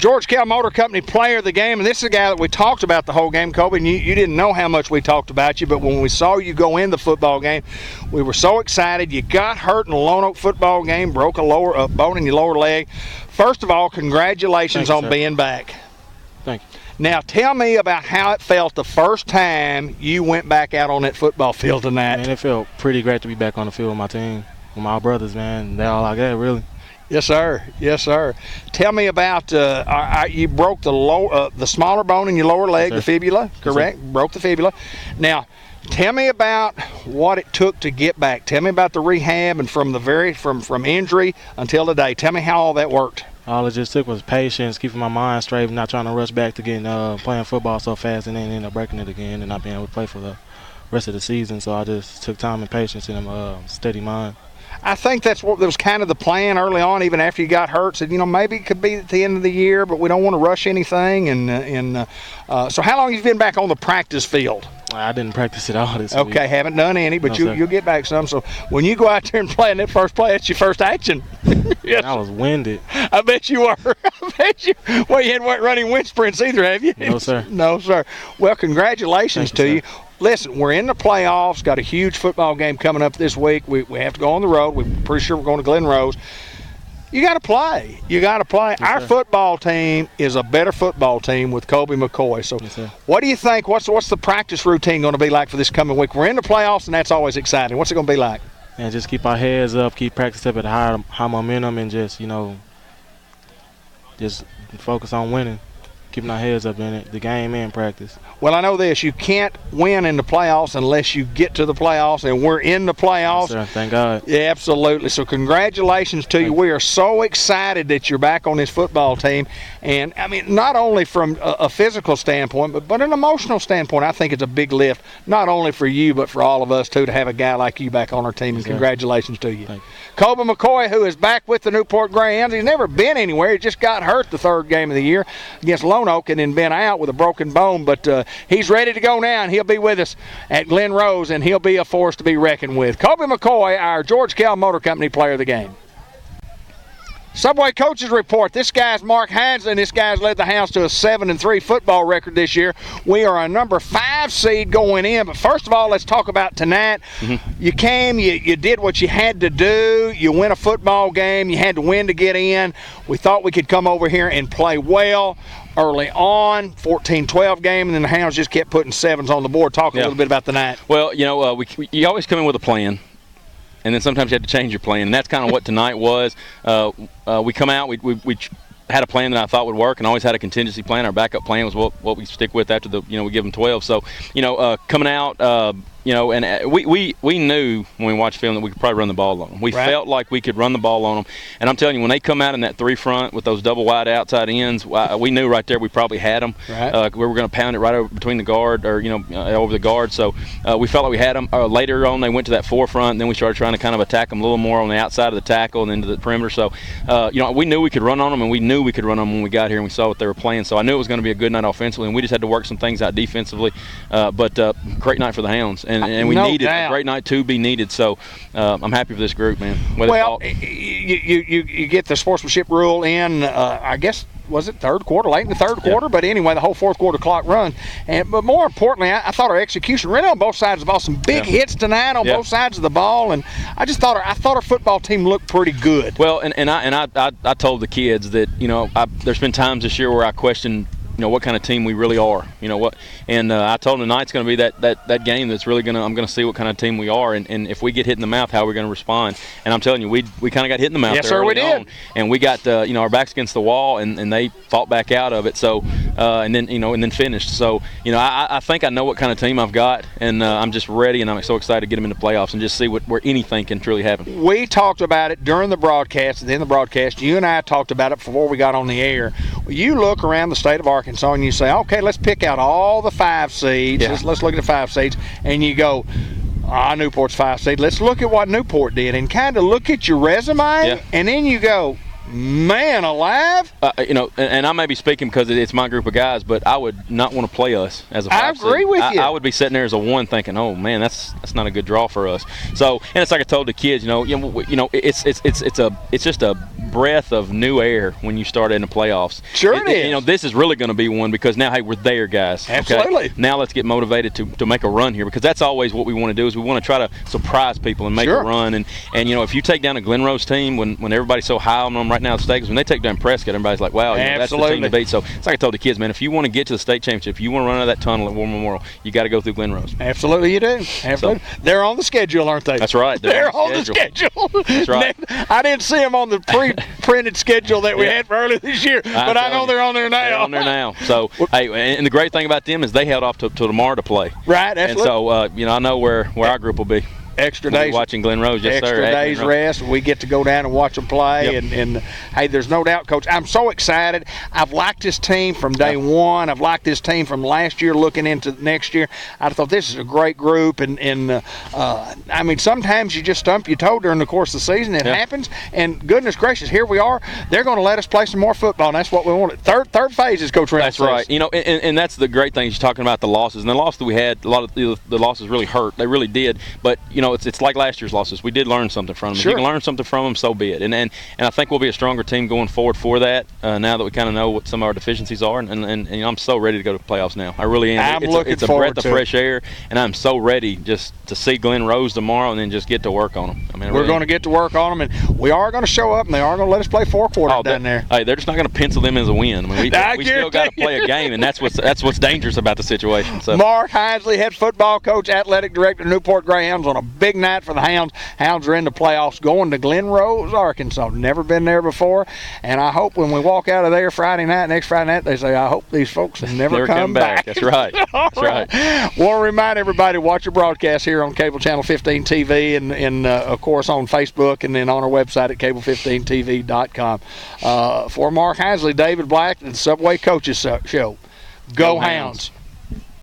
George Kell Motor Company player of the game, and this is a guy that we talked about the whole game, Kobe, and you didn't know how much we talked about you, but when we saw you go in the football game, we were so excited. You got hurt in the Lone Oak football game, broke a bone in your lower leg. First of all, congratulations on being back. Thank you. Now, tell me about how it felt the first time you went back out on that football field tonight. Man, it felt pretty great to be back on the field with my team, with my brothers, man. They all like that, really. Yes, sir. Yes, sir. Tell me about you broke the smaller bone in your lower leg, the fibula, correct? Yes, broke the fibula. Now, tell me about what it took to get back. Tell me about the rehab and from injury until today. Tell me how all that worked. All it just took was patience, keeping my mind straight, not trying to rush back to getting playing football so fast and then end up breaking it again and not being able to play for the rest of the season. So I just took time and patience and a steady mind. I think that was kind of the plan early on, even after you got hurt. Said, maybe it could be at the end of the year, but we don't want to rush anything. So how long have you been back on the practice field? I didn't practice at all this week. Okay, haven't done any, but No, you'll get back some. So when you go out there and play in that first play, that's your first action. Yes. I was winded. I bet you were. I bet you. Well, you hadn't went running wind sprints either, have you? No, sir. No, sir. Well, congratulations to you. Listen, we're in the playoffs. Got a huge football game coming up this week. We have to go on the road. We're pretty sure we're going to Glen Rose. You got to play. You got to play. Yes, our sir. football team is a better football team with Kobe McCoy. So Yes, sir. what do you think? What's the practice routine going to be like for this coming week? We're in the playoffs, and that's always exciting. What's it going to be like? And just keep our heads up, keep practice up at high momentum, and just focus on winning, keeping our heads up in it, the game and practice. Well, I know this. You can't win in the playoffs unless you get to the playoffs, and we're in the playoffs. Yes, sir. Thank God. Yeah, absolutely. So congratulations to you. We are so excited that you're back on this football team. And, I mean, not only from a physical standpoint, but an emotional standpoint, I think it's a big lift, not only for you, but for all of us, too, to have a guy like you back on our team. And congratulations to you. Thank you. Kobe McCoy, who is back with the Newport Greyhounds. He's never been anywhere. He just got hurt the third game of the year against Lone Oak and then been out with a broken bone. But he's ready to go now, and he'll be with us at Glen Rose, and he'll be a force to be reckoned with. Kobe McCoy, our George Kell Motor Company player of the game. Subway Coaches Report. This guy's Mark Hansen. This guy's led the Hounds to a 7-3 football record this year. We are a number 5 seed going in. But first of all, let's talk about tonight. Mm-hmm. You came, you did what you had to do. You win a football game. You had to win to get in. We thought we could come over here and play well early on, 14-12 game, and then the Hounds just kept putting 7s on the board. Talk a little bit about the night. Well, you always come in with a plan, and then sometimes you have to change your plan, and that's kind of what tonight was. We come out, we had a plan that I thought would work, and always had a contingency plan. Our backup plan was what we stick with after we give them 12. So, coming out, and we knew when we watched film that we could probably run the ball on them. We felt like we could run the ball on them. And I'm telling you, when they come out in that 3 front with those double wide outside ends, we knew right there we probably had them. Right. We were going to pound it right over between the guard or, over the guard. So we felt like we had them. Later on, they went to that 4 front, and then we started trying to kind of attack them a little more on the outside of the tackle and into the perimeter. So, we knew we could run on them, and we knew we could run on them when we got here and we saw what they were playing. So I knew it was going to be a good night offensively, and we just had to work some things out defensively. But great night for the Hounds. And we needed a great night to be needed. So I'm happy for this group, man. Well, you get the sportsmanship rule in, I guess, was it third quarter, late in the third quarter? But anyway, the whole fourth quarter clock run. But more importantly, I thought our execution really on both sides of the ball, some big hits tonight on both sides of the ball, and I thought our football team looked pretty good. Well, and I told the kids that there's been times this year where I questioned what kind of team we really are, and I told them tonight's going to be that game that's really I'm going to see what kind of team we are, and if we get hit in the mouth, how we're going to respond. And I'm telling you, we kind of got hit in the mouth. Yes, sir, we did. And we got our backs against the wall, and they fought back out of it. So and then finished. So I think I know what kind of team I've got, and I'm just ready, and I'm so excited to get them in the playoffs and just see where anything can truly happen. We talked about it during the broadcast. At the end of the broadcast, you and I talked about it before we got on the air. You look around the state of Arkansas and you say, okay, let's pick out all the 5 seeds. Yeah. Let's look at the 5 seeds. And you go, Newport's 5 seed. Let's look at what Newport did and kind of look at your resume. And then you go, man alive. And I may be speaking because it's my group of guys, but I would not want to play us as a 5 seed. I agree with you. I would be sitting there as a 1 thinking, oh man, that's not a good draw for us. So, and it's like I told the kids, it's just a breath of new air when you start in the playoffs. Sure it is. You know, this is really going to be one because now, hey, we're there, guys. Okay? Absolutely. Now let's get motivated to make a run here, because that's always what we want to do, is we want to try to surprise people and make a run. And you know, if you take down a Glen Rose team when everybody's so high on them right now at the state, when they take down Prescott, everybody's like, wow, you know, that's the team to beat. So it's like I told the kids, man, if you want to get to the state championship, if you want to run out of that tunnel at War Memorial, you got to go through Glen Rose. Absolutely, you do. Absolutely. So, they're on the schedule, aren't they? That's right. They're on the schedule. That's right. I didn't see them on the pre-printed schedule that we had for earlier this year, but I know they're on there now. They're on there now. So, hey, and the great thing about them is they held off till tomorrow to play. Right, absolutely. And so, you know, I know where our group will be. Extra days. Watching Glen Rose, yes, extra sir. Days rest. We get to go down and watch them play. Yep. And hey, there's no doubt, Coach, I'm so excited. I've liked this team from day one. I've liked this team from last year looking into next year. I thought this is a great group. And I mean, sometimes you just stump your toe during the course of the season. It happens. And goodness gracious, here we are. They're going to let us play some more football, and that's what we wanted. Third phase is Coach Reynolds. That's right. You know, and that's the great thing. You're talking about the losses. And the loss that we had, a lot of the losses really hurt. They really did. But, you know, it's like last year's losses. We did learn something from them. If you can learn something from them, so be it. And I think we'll be a stronger team going forward for that, now that we kind of know what some of our deficiencies are. And you know, I'm so ready to go to the playoffs now. I really am. It's a breath of fresh air, and I'm so ready just to see Glen Rose tomorrow and then just get to work on them. I mean, we're going to get to work on them, and we are going to show up, and they are going to let us play four quarters down there. Hey, they're just not going to pencil them as a win. I mean, we still got to play a game, and that's what's dangerous about the situation. So, Mark Hinesley, head football coach, athletic director, Newport Greyhounds, on a big night for the Hounds. Hounds are in the playoffs, going to Glen Rose, Arkansas. Never been there before, and I hope when we walk out of there next Friday night, they say, I hope these folks never come back. That's right. That's right. Want to remind everybody, watch your broadcast here on Cable Channel 15 TV and of course on Facebook, and then on our website at cable15tv.com. For Mark Hinesley, David Black, and the Subway Coaches Show, Go Hounds.